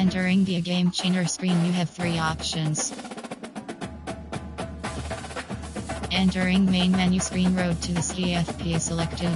Entering the game changer screen, you have 3 options. Entering main menu screen, road to the CFP is selected.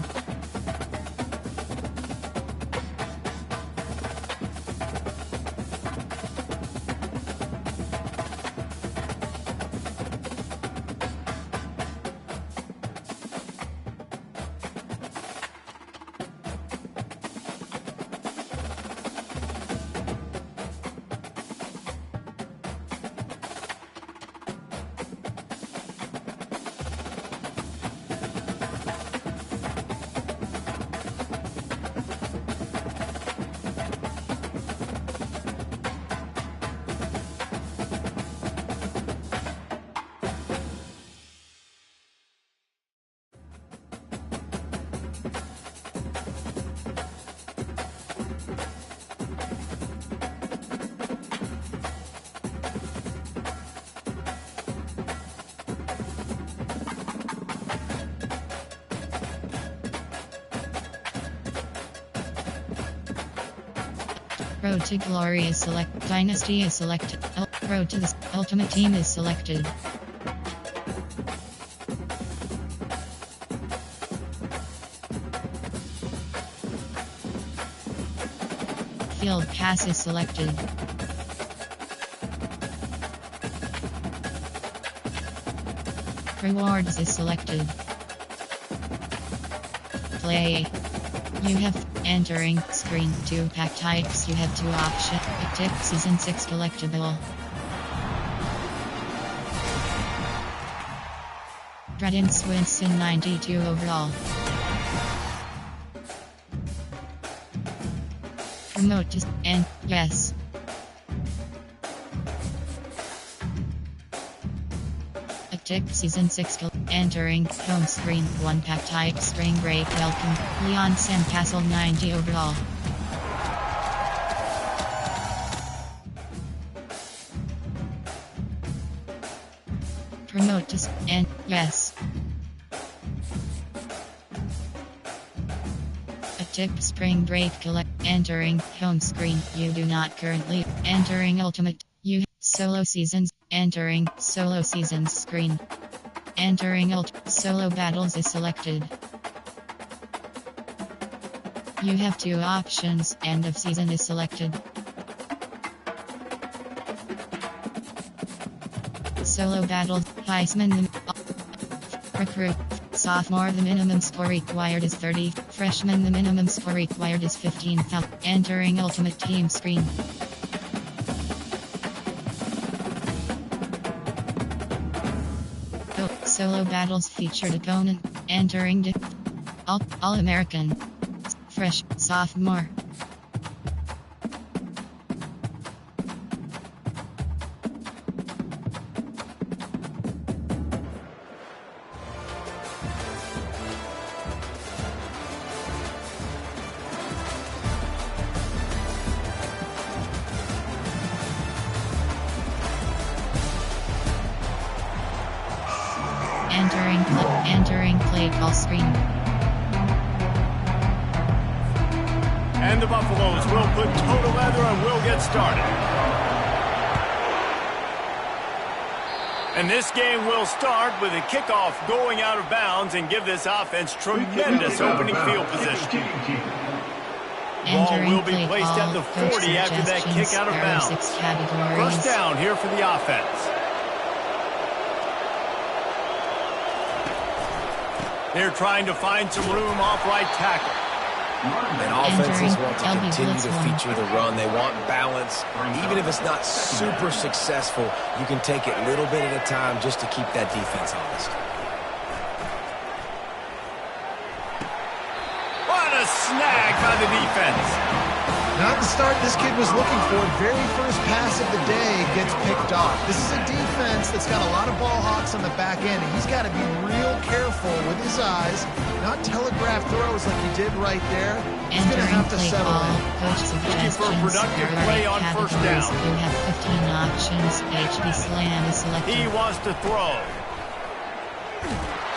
Road to Glory is selected. Dynasty is selected. Road to the Ultimate Team is selected. Field Pass is selected. Rewards is selected. Play. You have entering screen 2 pack types. You have 2 options. Tick Season 6 collectible. Dredden Swinson 92 overall. Promote to and yes. Tick Season 6 entering home screen 1 pack type Spring Break welcome Leon Sandcastle 90 overall. Promote to and yes. A Tick Spring Break collect entering home screen. You do not currently entering Ultimate. You solo seasons entering solo seasons screen. Entering solo battles is selected. You have 2 options. End of season is selected. Solo battle Heisman recruit sophomore, the minimum score required is 30. Freshman, the minimum score required is 15,000. Entering Ultimate Team screen. Solo battles featured opponent. Entering All-American. Fresh, sophomore. Entering play call screen. And the Buffaloes will put total leather and will get started. And this game will start with a kickoff going out of bounds and give this offense tremendous opening field position. Ball will be placed at the 40 after that kick out of bounds. First down here for the offense. They're trying to find some room off right tackle. And offenses want to continue to feature the run. They want balance. Even if it's not super successful, you can take it little bit at a time just to keep that defense honest. What a snag by the defense. Not the start this kid was looking for. Very first pass of the day gets picked off. This is a defense that's got a lot of ball hawks on the back end, and he's got to be real careful with his eyes, not telegraph throws like he did right there. He's going to have to settle in. Looking for a productive play on first down. You have 15 options. HB Slam is selected. He wants to throw.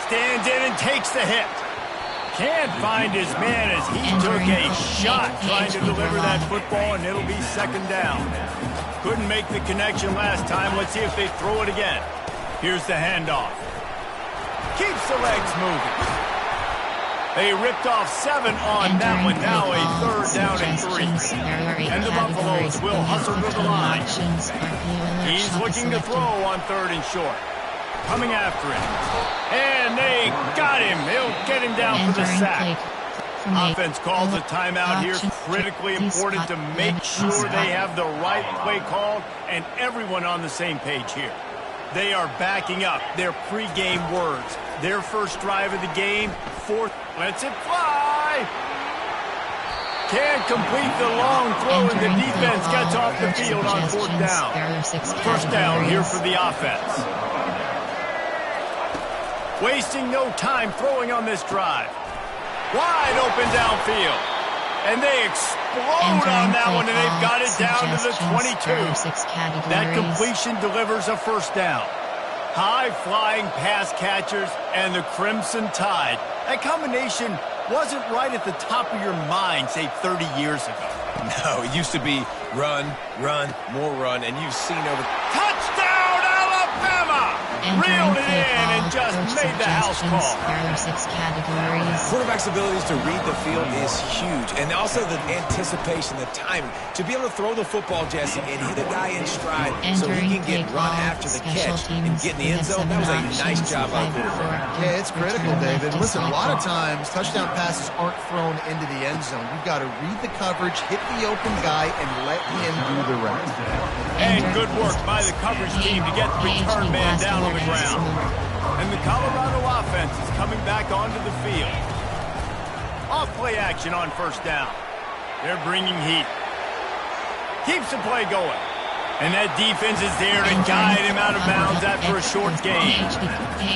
Stands in and takes the hit. Can't find his man as he took a shot trying to deliver that football, and it'll be second down. Couldn't make the connection last time. Let's see if they throw it again. Here's the handoff. Keeps the legs moving. They ripped off 7 on that one. Now a third down and 3. And the Buffaloes will hustle to the line. He's looking to throw on 3rd and short. Coming after him. And they got him. They'll get him down for the sack. Offense calls a timeout here. Critically important to make sure they have the right play called and everyone on the same page here. They are backing up their pregame words. Their first drive of the game, 4th, lets it fly. Can't complete the long throw, and the defense gets off the field on 4th down. First down here for the offense. Wasting no time throwing on this drive. Wide open downfield. And they explode on that one, and they've got it down to the 22. That completion delivers a first down. High-flying pass catchers and the Crimson Tide. That combination wasn't right at the top of your mind, say, 30 years ago. No, it used to be run, run, more run, and you've seen over... Touchdown, Alabama! Reeled it in and just made the house call. Quarterback's abilities to read the field is huge, and also the anticipation, the timing. To be able to throw the football, Jesse, and hit a guy in stride so he can get run after the catch and get in the end zone, that was a nice job by the quarterback. Yeah, it's critical, David. Listen, a lot of times, touchdown passes aren't thrown into the end zone. You've got to read the coverage, hit the open guy, and let him do the rest. And good work by the coverage team to get the return man down on the ground. And the Colorado offense is coming back onto the field. Off play action on first down. They're bringing heat. Keeps the play going. And that defense is there to guide him out of bounds after a short gain.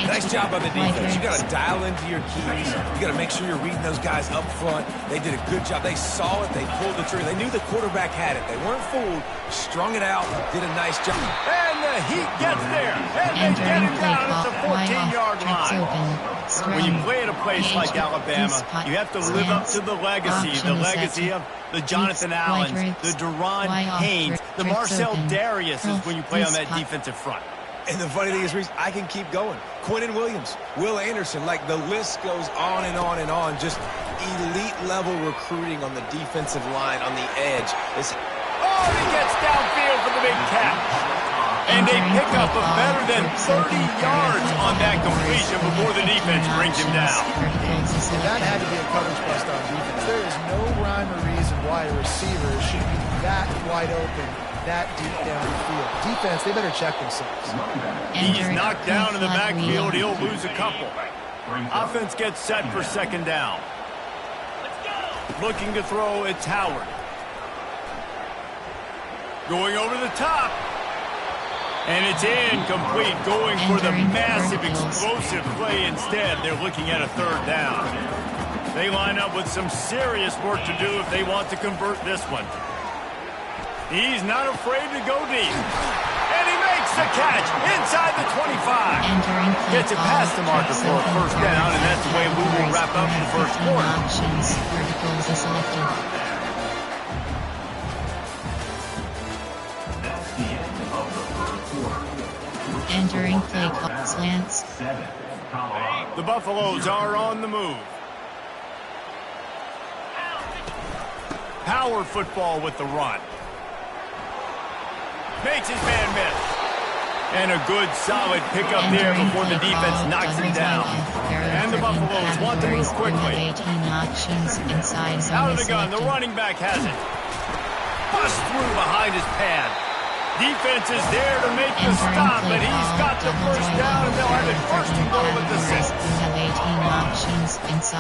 Nice job on the defense. You got to dial into your keys. You got to make sure you're reading those guys up front. They did a good job. They saw it. They pulled the trigger. They knew the quarterback had it. They weren't fooled. Strung it out. Did a nice job. And the heat gets there. And they get him down at the 14-yard line. When you play at a place like Alabama, you have to live up to the legacy of the Jonathan Allens, the Deron Haynes, the Marcel Dariuses when you play on that defensive front. And the funny thing is, Reese, I can keep going. Quentin Williams, Will Anderson, like the list goes on and on and on. Just elite level recruiting on the defensive line, on the edge. He gets downfield for the big catch. And they pick up a better than 30 yards on that completion before the defense brings him down. That had to be a coverage bust on defense. There is no rhyme or reason why a receiver should be that wide open, that deep down the field. Defense, they better check themselves. He's knocked down in the backfield. He'll lose a couple. Offense gets set for second down. Looking to throw, it's Howard. Going over the top. And it's incomplete, going for the massive, explosive play instead. They're looking at a third down. They line up with some serious work to do if they want to convert this one. He's not afraid to go deep. And he makes the catch inside the 25. Gets it past the marker for a first down, and that's the way we will wrap up the first quarter. Entering play clock slants. The Buffaloes are on the move. Power football with the run. Makes his man miss. And a good solid pickup there before the defense knocks him down. And the Buffaloes want to move quickly. Out of the gun, the running back has it. Bust through behind his pad. Defense is there to make the stop, but he's got the first down, and they'll have it first and goal at the 6.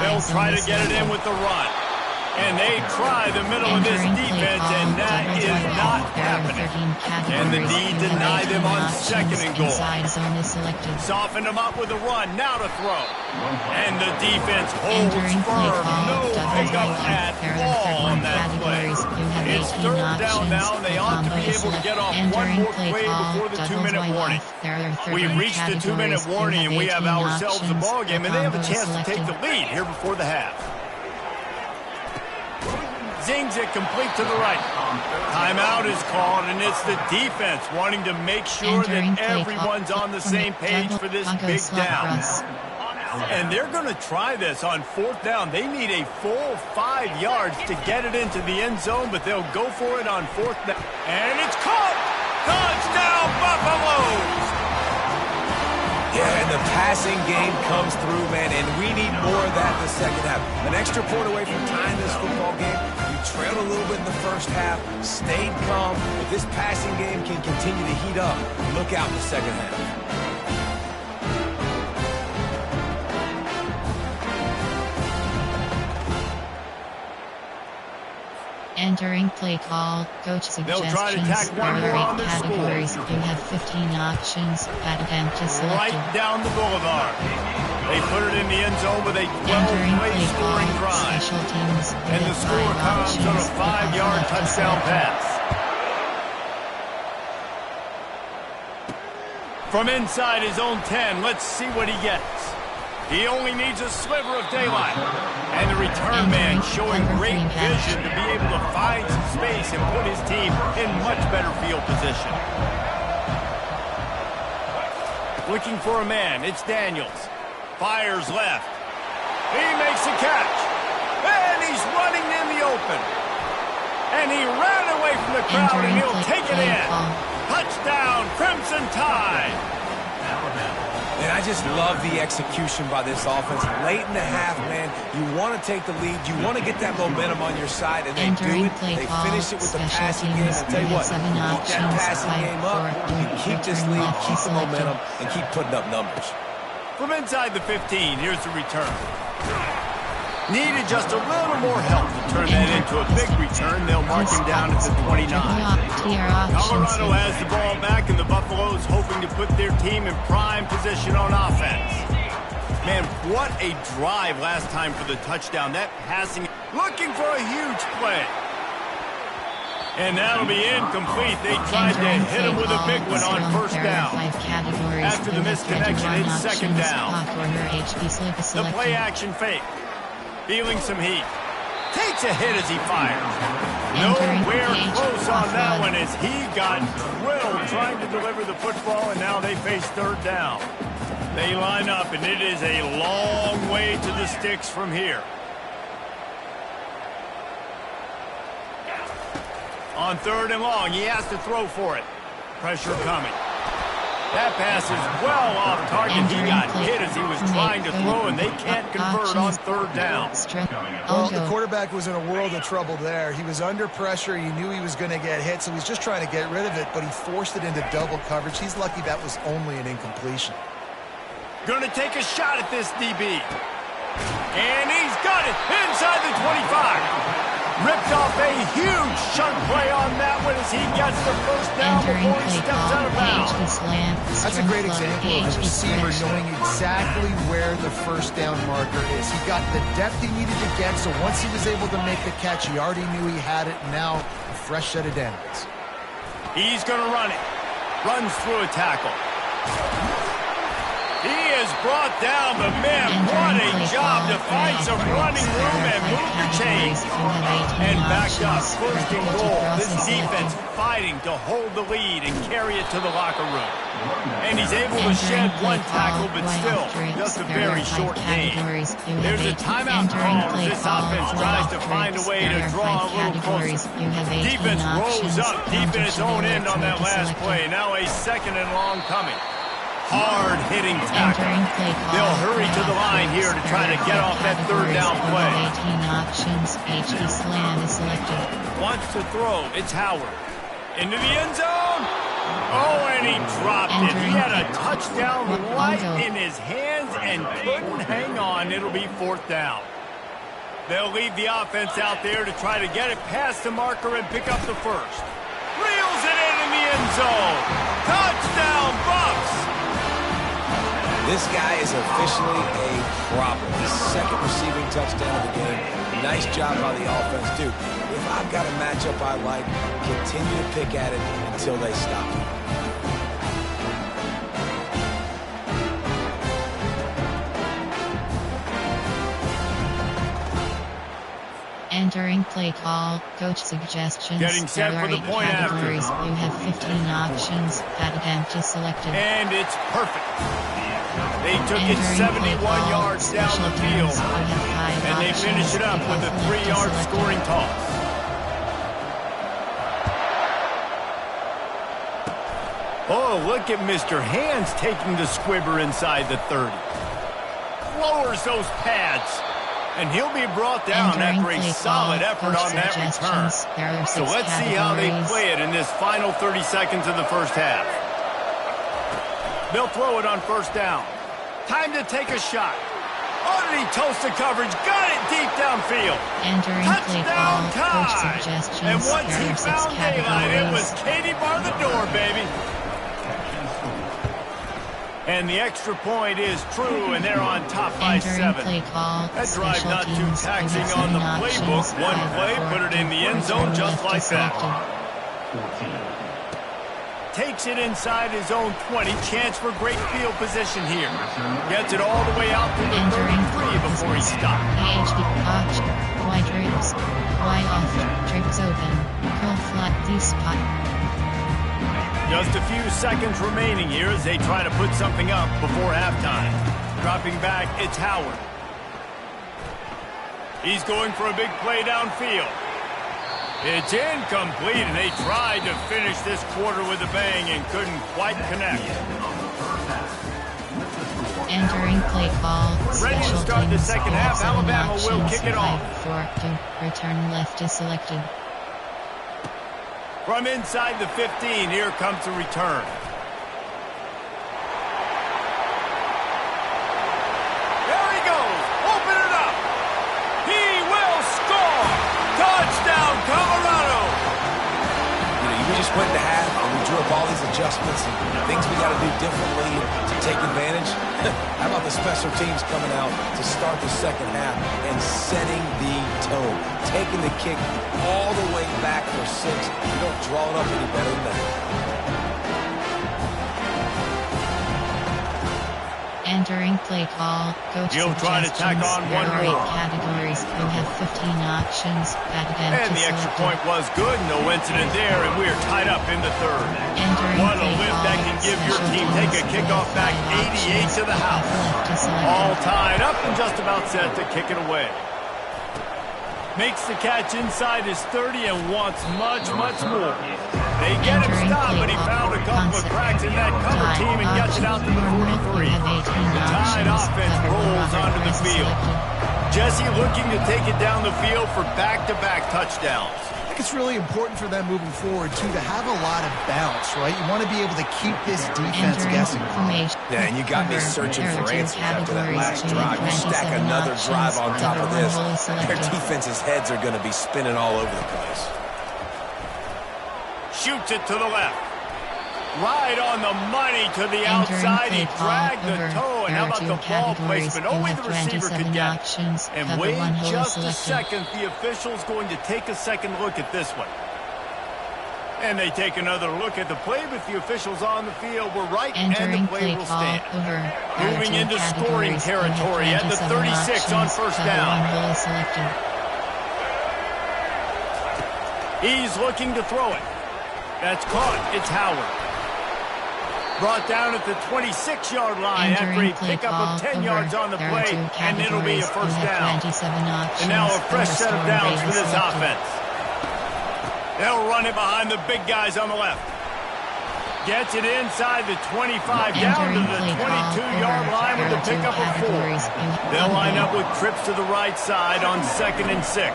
They'll try to get it in with the run. And they try the middle of this defense, and that is not happening. And the D deny them on second and goal. Soften them up with a run, now to throw. And the defense holds firm. No pickup at all on that play. have 18 It's third down now, and they ought to be able to get off one more play before the 2-minute warning. We've reached the 2-minute warning, and we have ourselves a ball game, and they have a chance to take the lead here before the half. Zings it complete to the right. Timeout is called, and it's the defense wanting to make sure that everyone's on the same page for this big down. And they're going to try this on fourth down. They need a full 5 yards to get it into the end zone, but they'll go for it on fourth down. And it's caught! Touchdown, Buffaloes! Yeah, and the passing game comes through, man, and we need more of that in the second half. An extra point away from tying this football game. You trailed a little bit in the first half, stayed calm. If this passing game can continue to heat up, look out in the second half. Entering play call, coach suggestions, ordering categories. You have 15 options, packages selected. Right down the boulevard. They put it in the end zone with a 12-play scoring drive. And the score comes on a 5-yard touchdown pass. From inside his own 10, let's see what he gets. He only needs a sliver of daylight. And the return man showing great vision to be able to find some space and put his team in much better field position. Looking for a man, it's Daniels. Fires left. He makes a catch. And he's running in the open. And he ran away from the crowd, and he'll take it in. Touchdown, Crimson Tide. And I just love the execution by this offense. Late in the half, man, you want to take the lead. You want to get that momentum on your side, and they do it. They finish it with the passing game. I'll tell you what, keep that passing game up, you keep this lead, keep the momentum, and keep putting up numbers. From inside the 15, here's the return. Needed just a little more help to turn that into a big return. They'll mark him down at the 29. Colorado has the ball back, and the Buffaloes hoping to put their team in prime position on offense. Man, what a drive last time for the touchdown. That passing, looking for a huge play. And that'll be incomplete. They tried to hit him with a big one on first down. After the misconnection, it's second down. The play action fake. Feeling some heat. Takes a hit as he fires. Nowhere close on that one as he got drilled trying to deliver the football, and now they face third down. They line up, and it is a long way to the sticks from here. On third and long, he has to throw for it. Pressure coming. That pass is well off target. He got hit as he was trying to throw, and they can't convert on third down. Well, the quarterback was in a world of trouble there. He was under pressure. He knew he was going to get hit, so he's just trying to get rid of it, but he forced it into double coverage. He's lucky that was only an incompletion. Going to take a shot at this DB. And he's got it inside the 25. Ripped off a huge chunk play on that one as he gets the first down before he steps out of bounds. That's a great example of a receiver knowing exactly where the first down marker is. He got the depth he needed to get, so once he was able to make the catch, he already knew he had it, and now a fresh set of downs. He's going to run it. Runs through a tackle. He is brought down, but man, what a job to find some running room and move the chains. And backed up, first and goal. This defense fighting to hold the lead and carry it to the locker room. And he's able to shed one tackle, but still, just a very short game. There's a timeout call as this offense tries to find a way to draw a little closer. Defense rolls up deep in its own end on that last play. Now a second and long coming. Hard-hitting tackle. They'll hurry to the line here to try to get off that third down play. Wants to throw. It's Howard. Into the end zone. Oh, and he dropped it. He had a touchdown right in his hands and couldn't hang on. It'll be fourth down. They'll leave the offense out there to try to get it past the marker and pick up the first. Reels it in the end zone. Touchdown, Bucks. This guy is officially a problem. His second receiving touchdown of the game. Nice job by the offense, too. If I've got a matchup I like. Continue to pick at it until they stop. Entering play call, coach suggestions. Getting set for the point categories. after. You have 15 options. Padded empty selected. And it's perfect. They took it 71 yards down the field. And they finish it up with a 3-yard scoring toss. Oh, look at Mr. Hands taking the squibber inside the 30. Lowers those pads. And he'll be brought down after a solid effort on that return. So let's see how they play it in this final 30 seconds of the first half. They'll throw it on first down. Time to take a shot. Underneath toast the coverage. Got it deep downfield. Touchdown tie. And once he found daylight, it was Katie bar the door, baby. And the extra point is true, and they're on top by 7. That drive not too taxing on the playbook. One play, put it in the end zone just like that. Takes it inside his own 20. Chance for great field position here. Gets it all the way out to the 33 before he stops. Wide ribs. Wide off. Trips open. Curl flat. D-spot. Just a few seconds remaining here as they try to put something up before halftime. Dropping back, it's Howard. He's going for a big play downfield. It's incomplete, and they tried to finish this quarter with a bang and couldn't quite connect. Entering play call. Ready to start the second half. Alabama will kick it off. 4-2. Return left is selected. From inside the 15, here comes the return. There he goes. Open it up. He will score. Touchdown, Colorado. We just went to half and we drew up all these adjustments and things we got to do differently to take advantage. How about the special teams coming out to start the second half and setting the tone, taking the kick all the way back for 6. You don't draw it up any better than that. Entering play call, coach You'll try to tack on one more. more. Categories. You have 15 options. And the extra point was good. No incident there, and we're tied up in the third. What a lift that can give your team. Take a kickoff back 88 to the house. All tied up and just about set to kick it away. Makes the catch inside his 30 and wants much, much more. They get him stopped, but he found a couple of cracks in that cover team and gets it out to the 43. The tied offense rolls onto the field. Jesse looking to take it down the field for back-to-back touchdowns. I think it's really important for them moving forward, too, to have a lot of bounce, right? You want to be able to keep this defense guessing. Yeah, and you got me searching for answers after that last drive. You stack another drive on top of this, their defense's heads are going to be spinning all over the place. Shoots it to the left. Right on the money to the outside. He dragged the toe. And how about the ball placement? Only the receiver could get it. And wait just a second. The official's going to take a second look at this one. And they take another look at the play, but the officials on the field were right, and the play will stand. Moving into scoring territory at the 36 on first down. He's looking to throw it. That's caught. It's Howard. Brought down at the 26-yard line after a pickup of 10 yards on the play, and it'll be a first down. And now a fresh set of downs for this offense. They'll run it behind the big guys on the left. Gets it inside the 25, down to the 22-yard line with a pickup of 4. They'll line up with trips to the right side on 2nd and 6.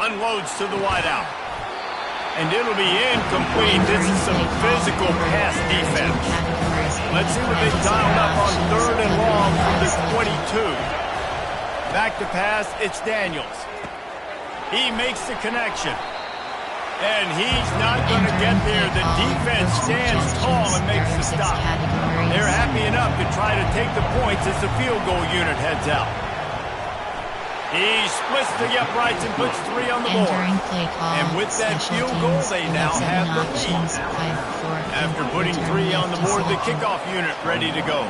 Unloads to the wideout. And it'll be incomplete. This is some physical pass defense. Let's see what they dialed up on 3rd and long from the 22. Back to pass, it's Daniels. He makes the connection. And he's not going to get there. The defense stands tall and makes the stop. They're happy enough to try to take the points as the field goal unit heads out. He splits the uprights and puts 3 on the board. And with that field goal, they now have the lead. After putting 3 on the board, the kickoff unit ready to go.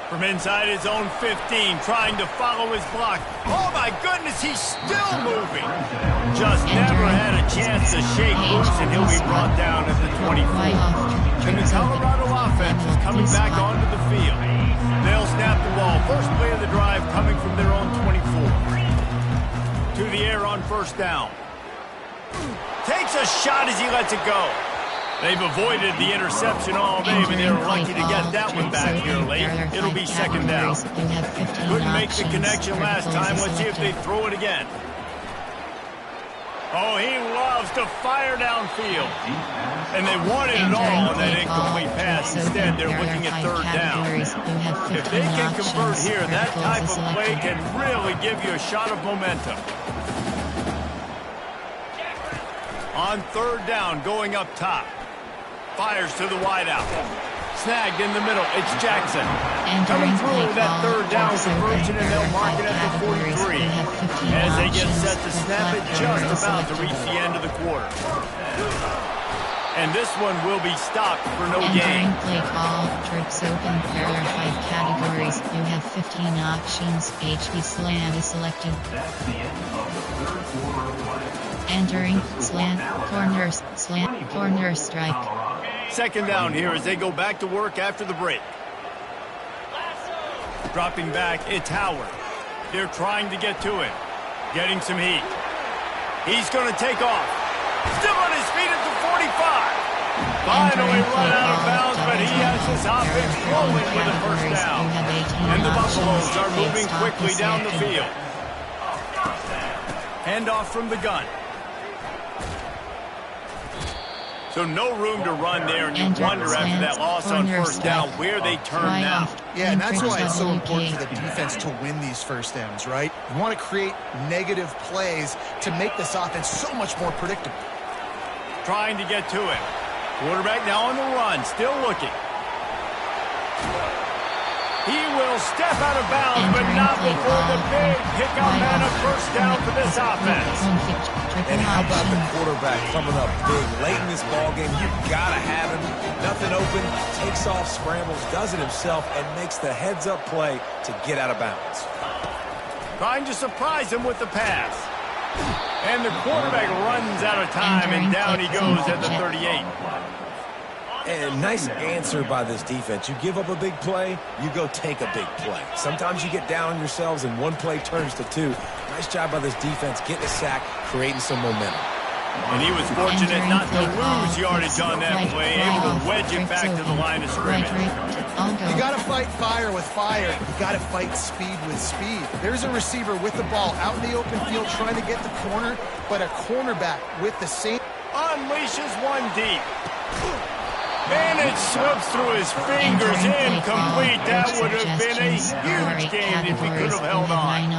From inside his own 15, trying to follow his block. Oh my goodness, he's still moving. Just never had a chance to shake loose, and he'll be brought down at the 24. And the Colorado offense is coming back onto the field. They'll snap the ball. First play of the drive coming from their own 24. To the air on first down. Takes a shot as he lets it go. They've avoided the interception all day, but they were lucky to get that one back here late. It'll be second down. Couldn't make the connection last time. Let's see if they throw it again. Oh, he loves to fire downfield. And they wanted it all on that incomplete pass. Instead, they're looking at third down. If they can convert here, that type of play can really give you a shot of momentum. On third down, going up top. Fires to the wideout. Snagged in the middle. It's Jackson. Coming through that third down conversion, and they'll mark it at the 43. As they get set to snap it, just about to reach the end of the quarter. And this one will be stopped for no gain. Play call, trips open, there are 5 categories. You have 15 options. HB slant is selected. Entering, slant, corner, strike. Second down here as they go back to work after the break. Dropping back, it's Howard. They're trying to get to him. Getting some heat. He's going to take off. Still on his feet at the 45. Finally run out of bounds, but he has his offense rolling with a first down. And the Buffaloes are moving quickly down the field. Handoff from the gun. So no room to run there, and you wonder after that loss on first down where they turn now. Yeah, and that's why it's so important for the defense to win these first downs, right? You want to create negative plays to make this offense so much more predictable. Trying to get to him. Quarterback now on the run, still looking. He will step out of bounds, but not before the big pickup and a first down for this offense. And how about the quarterback coming up big late in this ballgame? You've got to have him. Nothing open, takes off, scrambles, does it himself, and makes the heads-up play to get out of bounds. Trying to surprise him with the pass. And the quarterback runs out of time, and down he goes at the 38. And nice answer by this defense. You give up a big play, you go take a big play. Sometimes you get down on yourselves and one play turns to 2. Nice job by this defense getting a sack, creating some momentum. And he was fortunate not to lose yardage on that play, able to wedge it back to the line of scrimmage. You got to fight fire with fire. You got to fight speed with speed. There's a receiver with the ball out in the open field trying to get the corner, but a cornerback with the same. Unleashes one deep. And it slips through his fingers, incomplete. That would have been a huge game if he could have held on.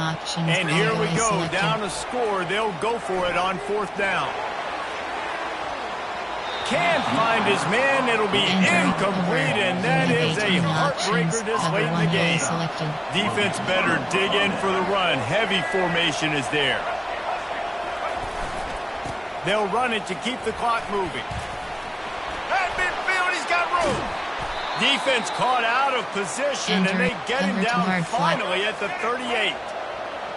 And here we go, down a score. They'll go for it on fourth down. Can't find his man. It'll be incomplete, and that is a heartbreaker this late in the game. Defense better dig in for the run. Heavy formation is there. They'll run it to keep the clock moving. At midfield, he's got room. Defense caught out of position, and they get him down finally at the 38.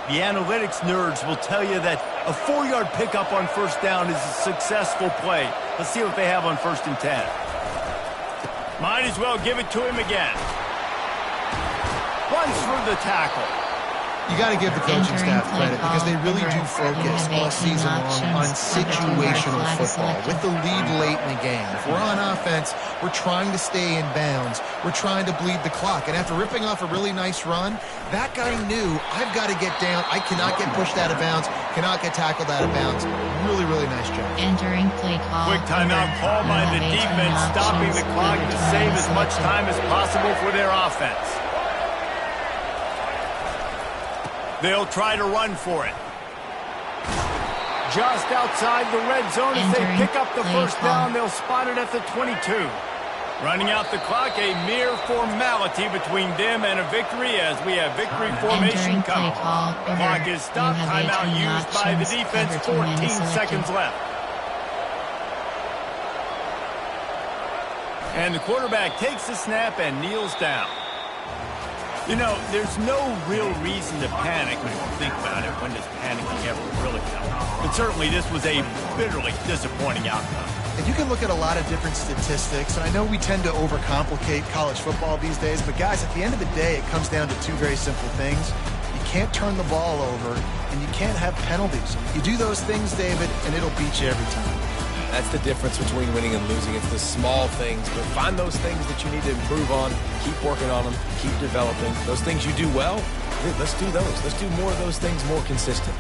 The analytics nerds will tell you that a 4-yard pickup on first down is a successful play. Let's see what they have on 1st and 10. Might as well give it to him again. Runs through the tackle. You got to give the coaching staff credit because they really do focus all season long on situational football with the lead late in the game. If we're on offense, we're trying to stay in bounds. We're trying to bleed the clock. And after ripping off a really nice run, that guy knew, I've got to get down. I cannot get pushed out of bounds, cannot get tackled out of bounds. Really, really nice job. Entering play call. Quick timeout call by the defense, stopping the clock to save as much time as possible for their offense. They'll try to run for it. Just outside the red zone as they pick up the first down. They'll spot it at the 22. Running out the clock, a mere formality between them and a victory as we have victory formation coming. The clock is stopped. Timeout used by the defense. 14 seconds left. And the quarterback takes the snap and kneels down. You know, there's no real reason to panic when you think about it. When does panicking ever really come? But certainly this was a bitterly disappointing outcome. And you can look at a lot of different statistics, and I know we tend to overcomplicate college football these days, but guys, at the end of the day, it comes down to two very simple things. You can't turn the ball over, and you can't have penalties. You do those things, David, and it'll beat you every time. That's the difference between winning and losing. It's the small things, but find those things that you need to improve on, keep working on them, keep developing. Those things you do well, let's do those. Let's do more of those things more consistent.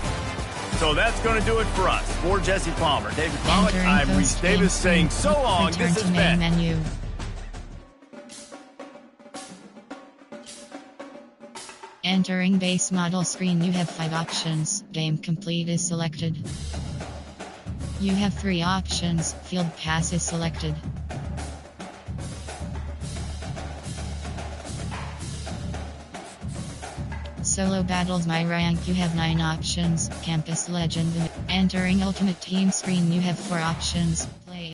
So that's going to do it for us. For Jesse Palmer, David Pollack, I'm Reese Davis saying so long. This has been menu. Entering base model screen, you have 5 options. Game complete is selected. You have 3 options. Field pass is selected. Solo battles my rank, you have 9 options. Campus legend. Entering ultimate team screen, you have 4 options.